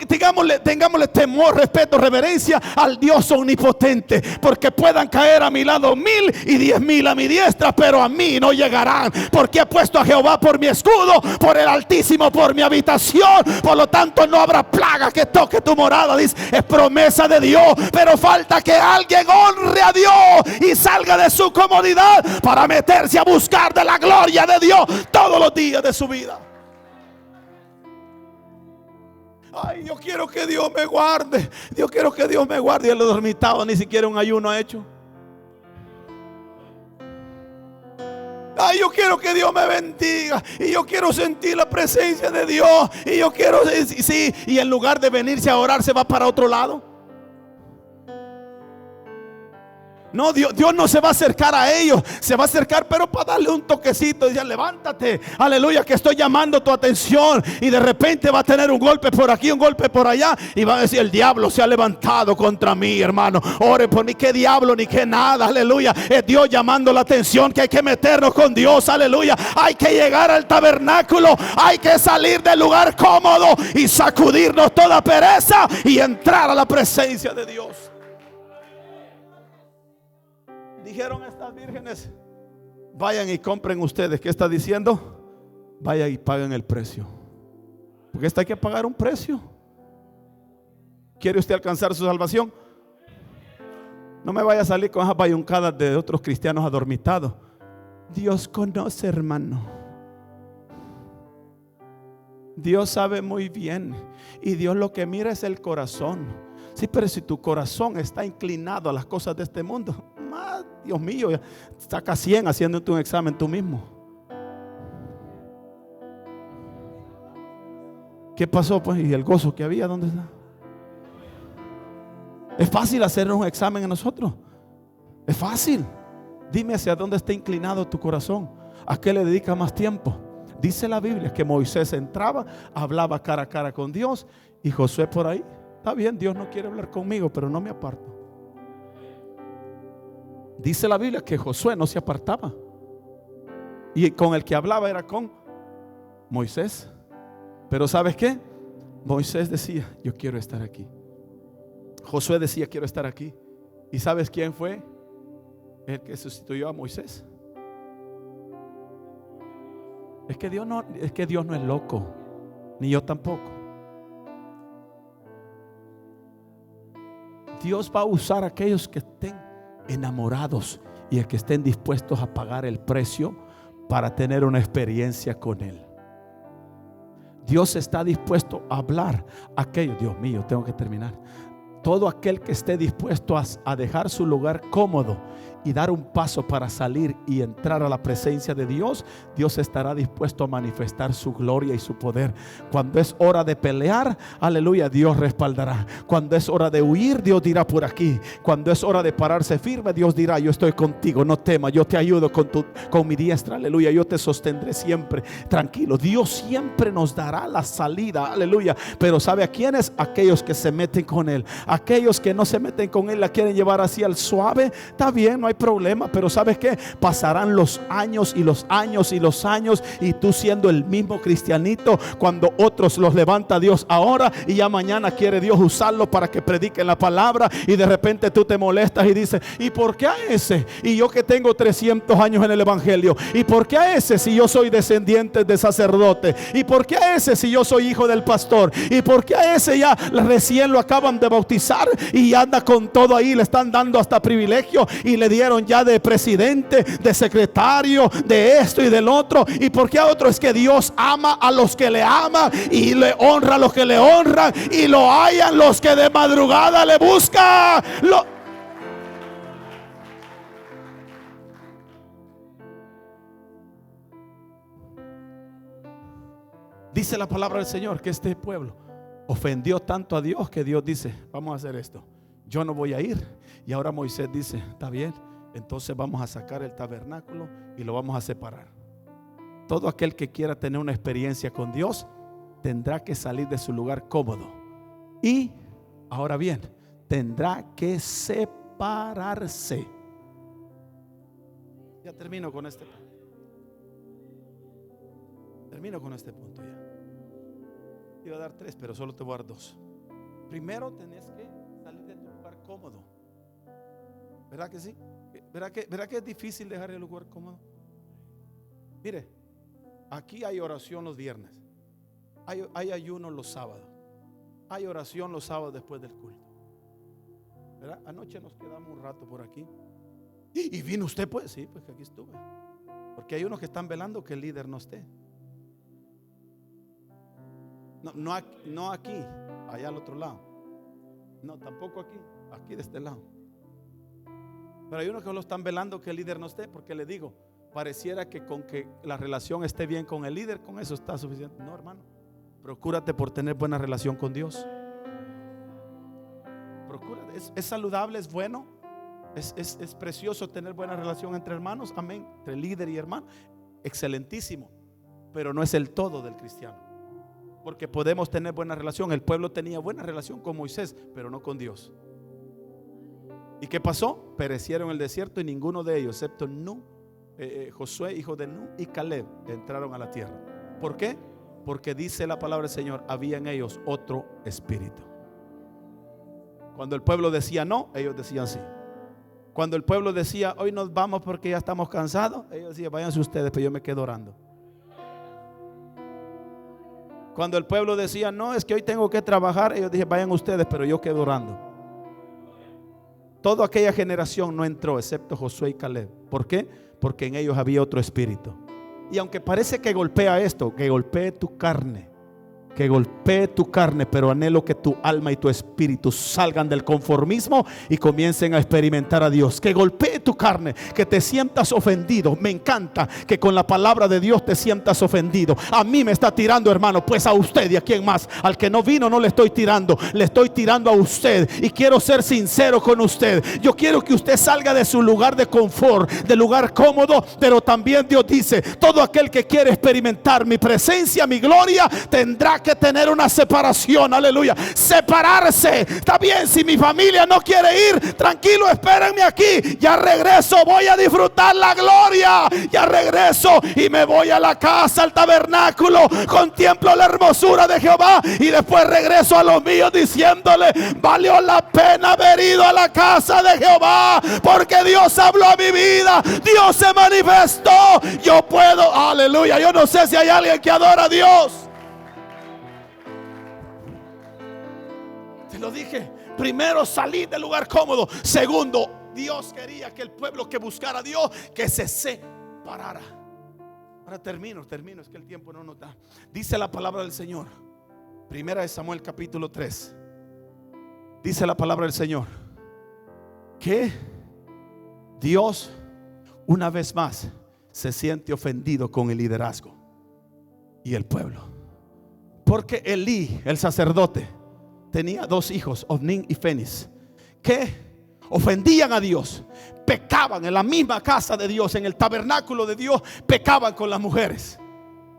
tengámosle temor, respeto, reverencia al Dios omnipotente, porque puedan caer a mi lado 1000 y 10,000 a mi diestra, pero a mí no llegarán, porque he puesto a Jehová por mi escudo, por el Altísimo por mi habitación. Por lo tanto no habrá plaga que toque tu morada. Dice, es promesa de Dios, pero falta que alguien honre a Dios y salga de su comodidad para meterse a buscar de la gloria de Dios todos los días de su vida. Ay, yo quiero que Dios me guarde. Yo quiero que Dios me guarde. Y el dormitado ni siquiera un ayuno ha hecho. Ay, yo quiero que Dios me bendiga. Y yo quiero sentir la presencia de Dios. Y yo quiero, sí. Y en lugar de venirse a orar, se va para otro lado. No, Dios no se va a acercar a ellos. Se va a acercar, pero para darle un toquecito. Dice, levántate, aleluya, que estoy llamando tu atención. Y de repente va a tener un golpe por aquí, un golpe por allá. Y va a decir, el diablo se ha levantado contra mí, hermano. Ore por mí. Qué diablo ni qué nada, aleluya. Es Dios llamando la atención, que hay que meternos con Dios, aleluya. Hay que llegar al tabernáculo. Hay que salir del lugar cómodo y sacudirnos toda pereza y entrar a la presencia de Dios. Dijeron estas vírgenes, vayan y compren ustedes. ¿Qué está diciendo? Vayan y paguen el precio, porque hay que pagar un precio. ¿Quiere usted alcanzar su salvación? No me vaya a salir con esas bayuncadas de otros cristianos adormitados. Dios conoce, hermano. Dios sabe muy bien. Y Dios lo que mira es el corazón. Sí, pero si tu corazón está inclinado a las cosas de este mundo, Dios mío, saca 100 haciéndote un examen tú mismo. ¿Qué pasó pues? ¿Y el gozo que había? ¿Dónde está? Es fácil hacer un examen a nosotros. Es fácil. Dime hacia dónde está inclinado tu corazón. ¿A qué le dedica más tiempo? Dice la Biblia que Moisés entraba, hablaba cara a cara con Dios, y Josué por ahí. Está bien, Dios no quiere hablar conmigo, pero no me aparto. Dice la Biblia que Josué no se apartaba, y con el que hablaba era con Moisés. Pero ¿sabes qué? Moisés decía, yo quiero estar aquí. Josué decía, quiero estar aquí. ¿Y sabes quién fue el que sustituyó a Moisés. Es que Dios no es loco, ni yo tampoco. Dios va a usar a aquellos que estén enamorados y a que estén dispuestos a pagar el precio para tener una experiencia con Él. Dios está dispuesto a hablar a aquellos, Dios mío, tengo que terminar. Todo aquel que esté dispuesto a dejar su lugar cómodo y dar un paso para salir y entrar a la presencia de Dios, Dios estará dispuesto a manifestar su gloria y su poder. Cuando es hora de pelear, aleluya, Dios respaldará. Cuando es hora de huir, Dios dirá por aquí. Cuando es hora de pararse firme, Dios dirá: yo estoy contigo, no temas, yo te ayudo con mi diestra, aleluya, yo te sostendré siempre. Tranquilo, Dios siempre nos dará la salida, aleluya. Pero ¿sabe a quiénes? Aquellos que se meten con Él. Aquellos que no se meten con Él, la quieren llevar así al suave, está bien, no hay problema, pero ¿sabes qué? Pasarán los años y los años y los años, y tú siendo el mismo cristianito, cuando otros los levanta Dios ahora, y ya mañana quiere Dios usarlo para que prediquen la palabra, y de repente tú te molestas y dices: ¿y por qué a ese? Y yo que tengo 300 años en el evangelio. ¿Y por qué a ese si yo soy descendiente de sacerdote? ¿Y por qué a ese si yo soy hijo del pastor? ¿Y por qué a ese ya recién lo acaban de bautizar y anda con todo ahí, le están dando hasta privilegio y le dieron ya de presidente, de secretario, de esto y del otro? ¿Y por qué a otro? Es que Dios ama a los que le aman y le honra a los que le honran, y lo hallan los que de madrugada le buscan. Dice la palabra del Señor que este pueblo ofendió tanto a Dios que Dios dice: vamos a hacer esto, yo no voy a ir. Y ahora Moisés dice: está bien, entonces vamos a sacar el tabernáculo y lo vamos a separar. Todo aquel que quiera tener una experiencia con Dios tendrá que salir de su lugar cómodo, y ahora bien, tendrá que separarse. Ya termino con este punto ya. Iba a dar 3, pero solo te voy a dar 2. Primero, tenés que salir de tu lugar cómodo. ¿Verdad que sí? ¿Verdad que es difícil dejar el lugar cómodo? Mire, aquí hay oración los viernes, hay ayuno los sábados, hay oración los sábados después del culto, ¿verdad? Anoche nos quedamos un rato por aquí. ¿Y vino usted? Pues sí, pues que aquí estuve. Porque hay unos que están velando que el líder no esté. No aquí, allá al otro lado. No, tampoco aquí de este lado. Pero hay unos que lo están velando que el líder no esté, porque le digo, pareciera que con que la relación esté bien con el líder, con eso está suficiente. No, hermano, procúrate por tener buena relación con Dios. Procúrate, es saludable, es bueno, es precioso tener buena relación entre hermanos, amén, entre líder y hermano, excelentísimo, pero no es el todo del cristiano. Porque podemos tener buena relación. El pueblo tenía buena relación con Moisés, pero no con Dios. ¿Y qué pasó? Perecieron en el desierto, y ninguno de ellos, excepto Josué, hijo de Nun, y Caleb, entraron a la tierra. ¿Por qué? Porque dice la palabra del Señor: había en ellos otro espíritu. Cuando el pueblo decía no, ellos decían sí. Cuando el pueblo decía: hoy nos vamos porque ya estamos cansados, ellos decían: váyanse ustedes, pero yo me quedo orando. Cuando el pueblo decía: no, es que hoy tengo que trabajar, ellos dijeron: vayan ustedes, pero yo quedo orando. Toda aquella generación no entró, excepto Josué y Caleb. ¿Por qué? Porque en ellos había otro espíritu. Y aunque parece que golpea esto, que golpee tu carne, que golpee tu carne, pero anhelo que tu alma y tu espíritu salgan del conformismo y comiencen a experimentar a Dios. Que golpee tu carne, que te sientas ofendido. Me encanta que con la palabra de Dios te sientas ofendido. A mí me está tirando, hermano, pues a usted. ¿Y a quién más? Al que no vino no le estoy tirando, le estoy tirando a usted. Y quiero ser sincero con usted. Yo quiero que usted salga de su lugar de confort, de lugar cómodo. Pero también Dios dice: todo aquel que quiere experimentar mi presencia, mi gloria, tendrá que tener una separación. Aleluya. Separarse. Está bien, si mi familia no quiere ir, tranquilo, espérenme aquí. Ya regreso, voy a disfrutar la gloria. Ya regreso y me voy a la casa, al tabernáculo, contemplo la hermosura de Jehová y después regreso a los míos diciéndole: valió la pena haber ido a la casa de Jehová, porque Dios habló a mi vida, Dios se manifestó. Yo puedo, aleluya. Yo no sé si hay alguien que adora a Dios. Te lo dije, primero, salir del lugar cómodo. Segundo, Dios quería que el pueblo que buscara a Dios, que se separara. Ahora termino, es que el tiempo no nos da. Dice la palabra del Señor, Primera de Samuel capítulo 3. Dice la palabra del Señor que Dios una vez más se siente ofendido con el liderazgo y el pueblo, porque Elí, el sacerdote, tenía dos hijos, Ofni y Finees, que ofendían a Dios, pecaban en la misma casa de Dios, en el tabernáculo de Dios, pecaban con las mujeres.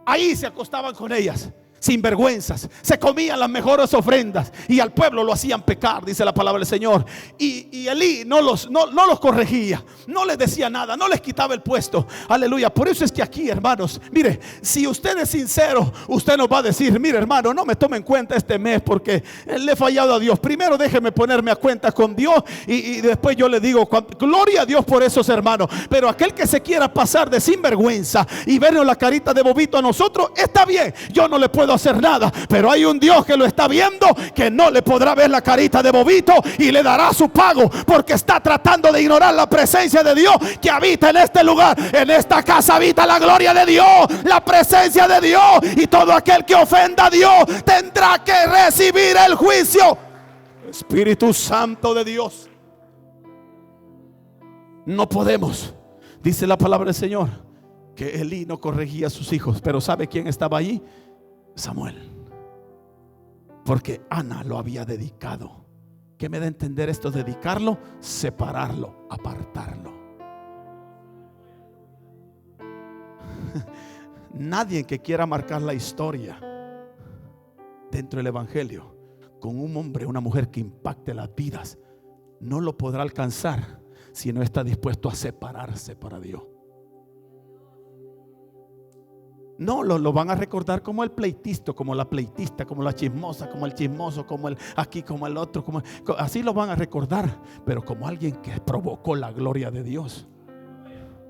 Ahí se acostaban con ellas, sin vergüenzas, se comían las mejores ofrendas y al pueblo lo hacían pecar, dice la palabra del Señor. Y Elí no los corregía, no les decía nada, no les quitaba el puesto. Aleluya. Por eso es que aquí, hermanos, mire, si usted es sincero, usted nos va a decir: mire, hermano, no me tome en cuenta este mes porque le he fallado a Dios. Primero déjeme ponerme a cuenta con Dios y después yo le digo gloria a Dios por esos hermanos. Pero aquel que se quiera pasar de sinvergüenza y vernos la carita de bobito a nosotros, está bien, yo no le puedo hacer nada, pero hay un Dios que lo está viendo, que no le podrá ver la carita de bobito y le dará su pago, porque está tratando de ignorar la presencia de Dios que habita en este lugar. En esta casa habita la gloria de Dios, la presencia de Dios, y todo aquel que ofenda a Dios tendrá que recibir el juicio. Espíritu Santo de Dios, no podemos, dice la palabra del Señor, que Elí no corregía a sus hijos. Pero ¿sabe quién estaba allí? Samuel, porque Ana lo había dedicado. ¿Qué me da a entender esto? Dedicarlo, separarlo, apartarlo. Nadie que quiera marcar la historia dentro del evangelio con un hombre o una mujer que impacte las vidas no lo podrá alcanzar si no está dispuesto a separarse para Dios. No, lo van a recordar como el pleitista, como la pleitista, como la chismosa, como el chismoso, como el aquí, como el otro, así lo van a recordar, pero como alguien que provocó la gloria de Dios.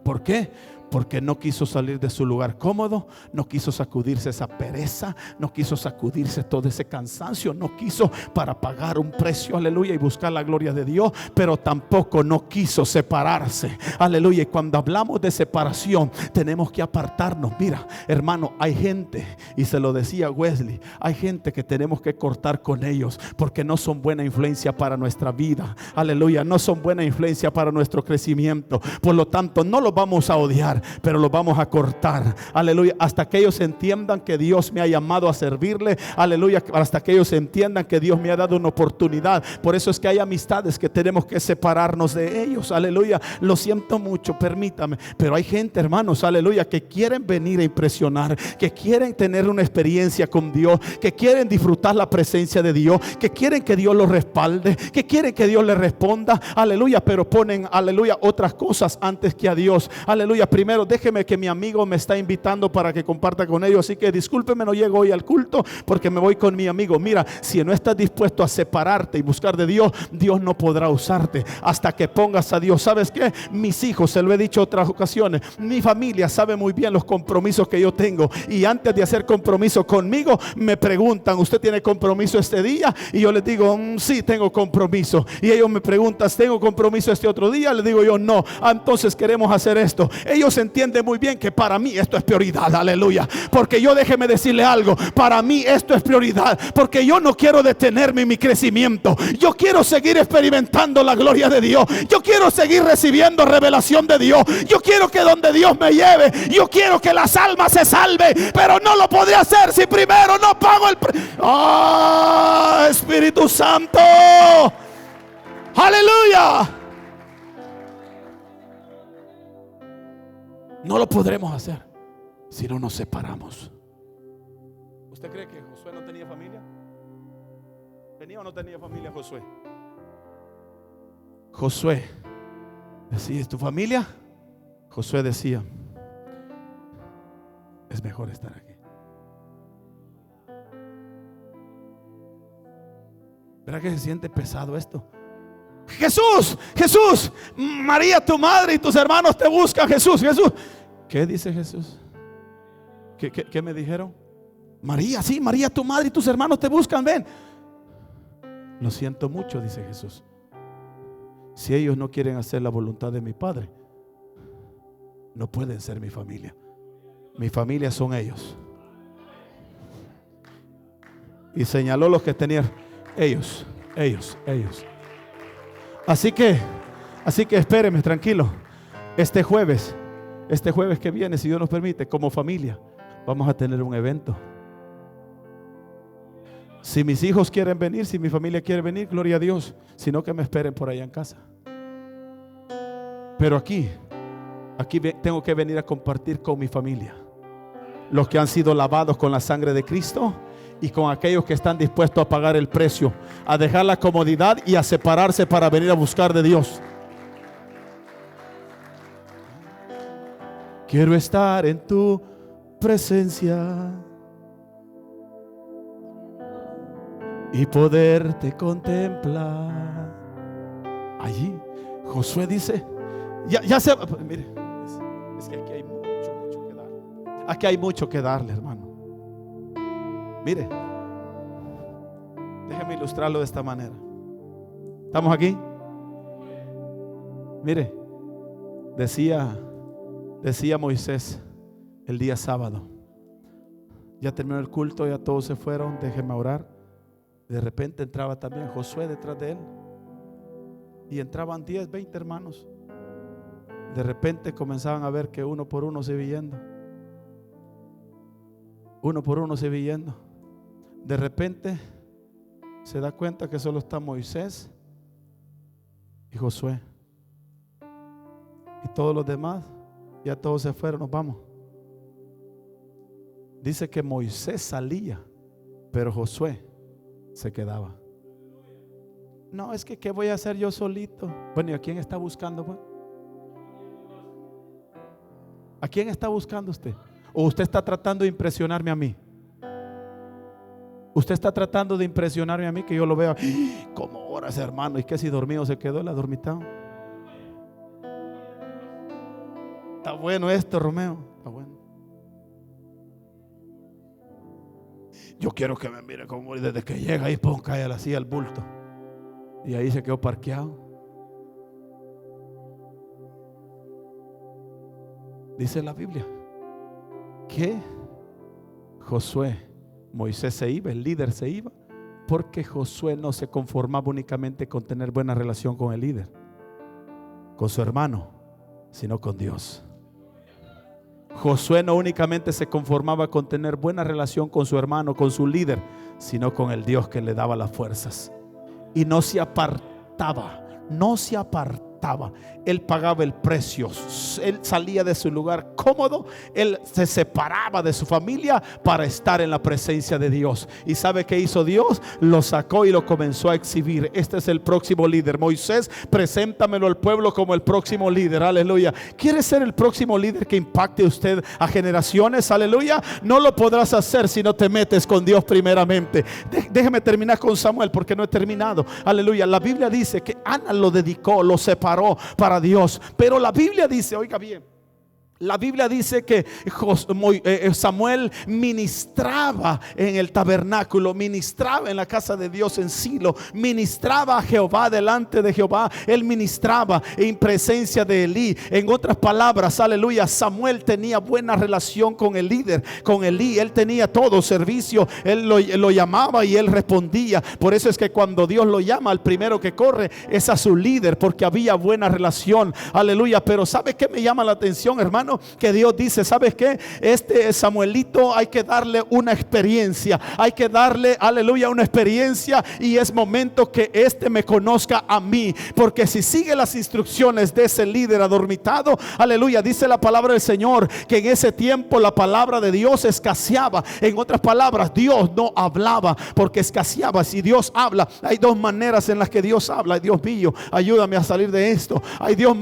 ¿Por qué? Porque no quiso salir de su lugar cómodo, no quiso sacudirse esa pereza, no quiso sacudirse todo ese cansancio, no quiso para pagar un precio, aleluya, y buscar la gloria de Dios, pero tampoco no quiso separarse, aleluya. Y cuando hablamos de separación, tenemos que apartarnos. Mira, hermano, hay gente, y se lo decía Wesley, hay gente que tenemos que cortar con ellos, porque no son buena influencia para nuestra vida, aleluya, no son buena influencia para nuestro crecimiento. Por lo tanto, no los vamos a odiar, pero los vamos a cortar, aleluya, hasta que ellos entiendan que Dios me ha llamado a servirle, aleluya, hasta que ellos entiendan que Dios me ha dado una oportunidad. Por eso es que hay amistades que tenemos que separarnos de ellos, aleluya. Lo siento mucho, permítame, pero hay gente, hermanos, aleluya, que quieren venir a impresionar, que quieren tener una experiencia con Dios, que quieren disfrutar la presencia de Dios, que quieren que Dios los respalde, que quieren que Dios les responda, aleluya, pero ponen, aleluya, otras cosas antes que a Dios, aleluya. Primero, déjeme que mi amigo me está invitando para que comparta con ellos, así que discúlpeme, no llego hoy al culto porque me voy con mi amigo. Mira, si no estás dispuesto a separarte y buscar de Dios, Dios no podrá usarte hasta que pongas a Dios. ¿Sabes qué? Mis hijos, se lo he dicho otras ocasiones, mi familia sabe muy bien los compromisos que yo tengo, y antes de hacer compromiso conmigo me preguntan: ¿usted tiene compromiso este día? Y yo les digo: sí, tengo compromiso. Y ellos me preguntan: ¿tengo compromiso este otro día? Les digo yo: no. Entonces queremos hacer esto. Ellos entienden muy bien que para mí esto es prioridad, aleluya, porque yo, déjeme decirle algo, para mí esto es prioridad, porque yo no quiero detenerme en mi crecimiento. Yo quiero seguir experimentando la gloria de Dios, yo quiero seguir recibiendo revelación de Dios, yo quiero que donde Dios me lleve, yo quiero que las almas se salven, pero no lo podré hacer si primero no pago el Espíritu Santo, aleluya. No lo podremos hacer si no nos separamos. ¿Usted cree que Josué no tenía familia? ¿Tenía o no tenía familia Josué? Josué decía, ¿es tu familia? Josué decía, es mejor estar aquí. ¿Verdad que se siente pesado esto? Jesús, Jesús, María tu madre y tus hermanos te buscan. Jesús, Jesús. ¿Qué dice Jesús? ¿Qué me dijeron? María, sí, María tu madre y tus hermanos te buscan, ven. Lo siento mucho, dice Jesús. Si ellos no quieren hacer la voluntad de mi Padre, no pueden ser mi familia. Mi familia son ellos. Y señaló los que tenían. Ellos. Así que espéreme, tranquilo. Este jueves que viene, si Dios nos permite, como familia, vamos a tener un evento. Si mis hijos quieren venir, si mi familia quiere venir, gloria a Dios. Si no, que me esperen por allá en casa. Pero aquí tengo que venir a compartir con mi familia. Los que han sido lavados con la sangre de Cristo y con aquellos que están dispuestos a pagar el precio, a dejar la comodidad y a separarse para venir a buscar de Dios. Quiero estar en tu presencia y poderte contemplar. Allí Josué dice, ya se, mire, es que aquí hay mucho que darle. Aquí hay mucho que darle, hermano. Mire, déjeme ilustrarlo de esta manera. ¿Estamos aquí? Mire, decía Moisés el día sábado, ya terminó el culto, ya todos se fueron, déjeme orar. De repente entraba también Josué detrás de él, y entraban 10, 20 hermanos. De repente comenzaban a ver que uno por uno se iba yendo. Uno por uno se iba yendo. De repente se da cuenta que solo está Moisés y Josué, y todos los demás ya todos se fueron. Nos vamos. Dice que Moisés salía, pero Josué se quedaba. No, es que ¿qué voy a hacer yo solito? Bueno, ¿y a quién está buscando, pues? ¿A quién está buscando usted? ¿O usted está tratando de impresionarme a mí? Usted está tratando de impresionarme a mí, que yo lo veo como horas, hermano. ¿Y que si dormido se quedó? ¿La dormitado? Está bueno esto, Romeo. Está bueno. Yo quiero que me mire como desde que llega ahí, cae así al bulto. Y ahí se quedó parqueado. Dice la Biblia que Moisés se iba, el líder se iba, porque Josué no se conformaba únicamente con tener buena relación con el líder, con su hermano, sino con Dios. Josué no únicamente se conformaba con tener buena relación con su hermano, con su líder, sino con el Dios que le daba las fuerzas. Y no se apartaba. Él pagaba el precio. Él salía de su lugar cómodo. Él se separaba de su familia para estar en la presencia de Dios. ¿Y sabe qué hizo Dios? Lo sacó y lo comenzó a exhibir. Este es el próximo líder. Moisés, preséntamelo al pueblo como el próximo líder. Aleluya. ¿Quiere ser el próximo líder que impacte usted a generaciones? Aleluya. No lo podrás hacer si no te metes con Dios primeramente. Déjeme terminar con Samuel, porque no he terminado. Aleluya. La Biblia dice que Ana lo dedicó, lo separó para Dios. Pero la Biblia dice, oiga bien, la Biblia dice que Samuel ministraba en el tabernáculo, ministraba en la casa de Dios en Silo, ministraba a Jehová delante de Jehová. Él ministraba en presencia de Elí. En otras palabras, aleluya, Samuel tenía buena relación con el líder, con Elí. Él tenía todo servicio. Él lo llamaba y él respondía. Por eso es que cuando Dios lo llama, el primero que corre es a su líder, porque había buena relación. Aleluya. Pero ¿sabe qué me llama la atención, hermano? hermano, que Dios dice, ¿sabes qué? Este Samuelito hay que darle una experiencia, hay que darle, aleluya, una experiencia, y es momento que este me conozca a mí, porque si sigue las instrucciones de ese líder adormitado, aleluya, dice la palabra del Señor que en ese tiempo la palabra de Dios escaseaba. En otras palabras, Dios no hablaba porque escaseaba. Si Dios habla, hay dos maneras en las que Dios habla. Dios mío, ayúdame a salir de esto. Hay dos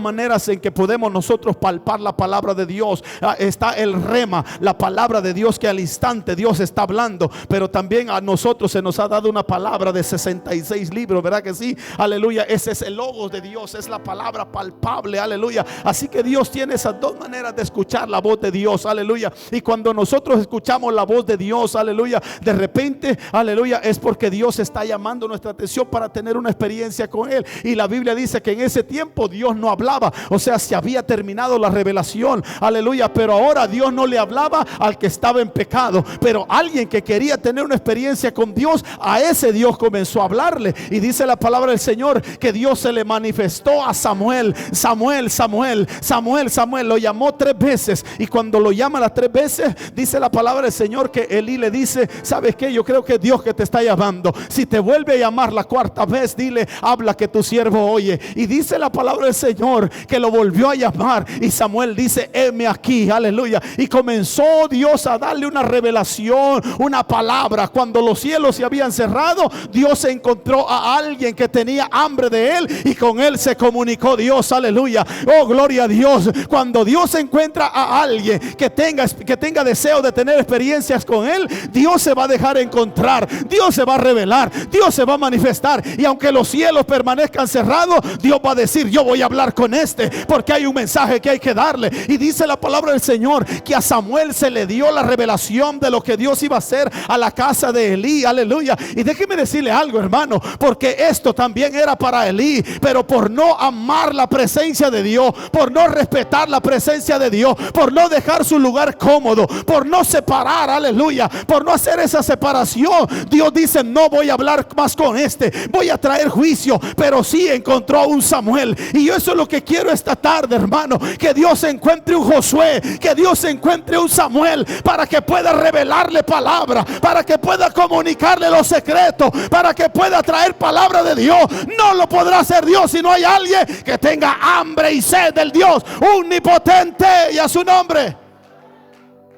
maneras en que podemos nosotros palpar la palabra de Dios. Está el rema, la palabra de Dios, que al instante Dios está hablando, pero también a nosotros se nos ha dado una palabra de 66 libros, ¿verdad que sí? Aleluya, ese es el logos de Dios, es la palabra palpable, aleluya. Así que Dios tiene esas dos maneras de escuchar la voz de Dios, aleluya. Y cuando nosotros escuchamos la voz de Dios, aleluya, de repente, aleluya, es porque Dios está llamando nuestra atención para tener una experiencia con Él. Y la Biblia dice que en ese tiempo Dios no hablaba, o sea, se había terminado la revelación, aleluya. Pero ahora Dios no le hablaba al que estaba en pecado, pero alguien que quería tener una experiencia con Dios, a ese Dios comenzó a hablarle. Y dice la palabra del Señor que Dios se le manifestó a Samuel. Samuel, Samuel, Samuel, Samuel. Lo llamó 3 veces, y cuando lo llama las 3 veces, dice la palabra del Señor que Elí le dice, ¿sabes qué? Yo creo que es Dios que te está llamando. Si te vuelve a llamar la 4ª vez, dile, habla que tu siervo oye. Y dice la palabra del Señor que lo volvió a llamar, y Samuel dice, heme aquí, aleluya. Y comenzó Dios a darle una revelación, una palabra. Cuando los cielos se habían cerrado, Dios encontró a alguien que tenía hambre de Él, y con Él se comunicó Dios, aleluya. Oh, gloria a Dios. Cuando Dios encuentra a alguien que tenga deseo de tener experiencias con Él, Dios se va a dejar encontrar, Dios se va a revelar, Dios se va a manifestar. Y aunque los cielos permanezcan cerrados, Dios va a decir, yo voy a hablar con este, porque hay un mensaje que hay que darle. Y dice la palabra del Señor que a Samuel se le dio la revelación de lo que Dios iba a hacer a la casa de Elí, aleluya. Y déjeme decirle algo, hermano, porque esto también era para Elí, pero por no amar la presencia de Dios, por no respetar la presencia de Dios, por no dejar su lugar cómodo, por no separar, aleluya, por no hacer esa separación, Dios dice, no voy a hablar más con este, voy a traer juicio. Pero sí encontró un Samuel, y yo eso es lo que quiero esta tarde, hermano, que Dios encuentre un Josué, que Dios encuentre un Samuel, para que pueda revelarle palabra, para que pueda comunicarle los secretos, para que pueda traer palabra de Dios. No lo podrá hacer Dios si no hay alguien que tenga hambre y sed del Dios omnipotente, y a su nombre.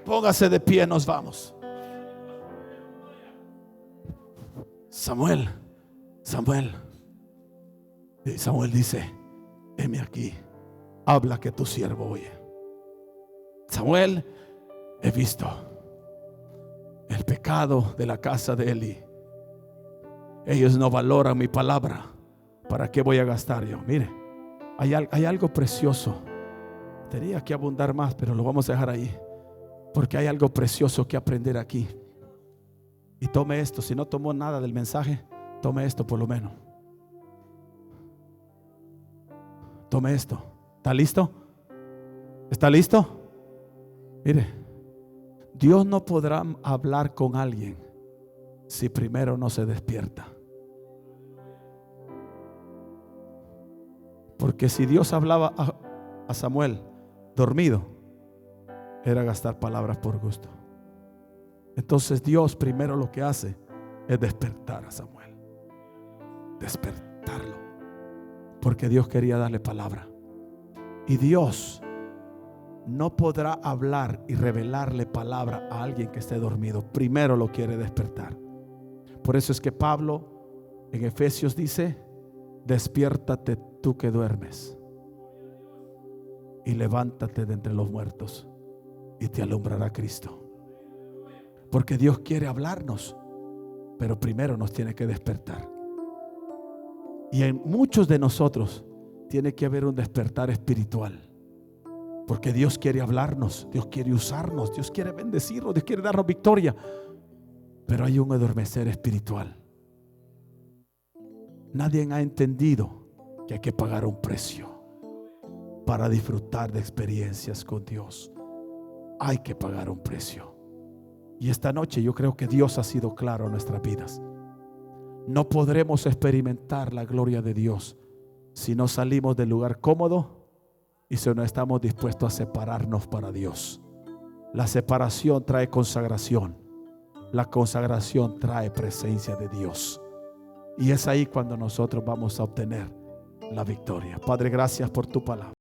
Póngase de pie, nos vamos. Samuel, Samuel. Y Samuel dice, heme aquí, habla que tu siervo oye. Samuel, he visto el pecado de la casa de Elí. Ellos no valoran mi palabra. ¿Para qué voy a gastar yo? Mire, hay algo precioso. Tenía que abundar más, pero lo vamos a dejar ahí, porque hay algo precioso que aprender aquí. Y tome esto, si no tomó nada del mensaje, tome esto por lo menos. Tome esto. ¿Está listo? ¿Está listo? Mire, Dios no podrá hablar con alguien si primero no se despierta. Porque si Dios hablaba a Samuel dormido, era gastar palabras por gusto. Entonces Dios primero lo que hace es despertar a Samuel, despertarlo, porque Dios quería darle palabra. Y Dios no podrá hablar y revelarle palabra a alguien que esté dormido. Primero lo quiere despertar. Por eso es que Pablo en Efesios dice, despiértate tú que duermes, y levántate de entre los muertos, y te alumbrará Cristo. Porque Dios quiere hablarnos, pero primero nos tiene que despertar. Y en muchos de nosotros tiene que haber un despertar espiritual, porque Dios quiere hablarnos, Dios quiere usarnos, Dios quiere bendecirnos, Dios quiere darnos victoria. Pero hay un adormecer espiritual. Nadie ha entendido que hay que pagar un precio para disfrutar de experiencias con Dios. Hay que pagar un precio. Y esta noche yo creo que Dios ha sido claro en nuestras vidas. No podremos experimentar la gloria de Dios si no salimos del lugar cómodo y si no estamos dispuestos a separarnos para Dios. La separación trae consagración. La consagración trae presencia de Dios. Y es ahí cuando nosotros vamos a obtener la victoria. Padre, gracias por tu palabra.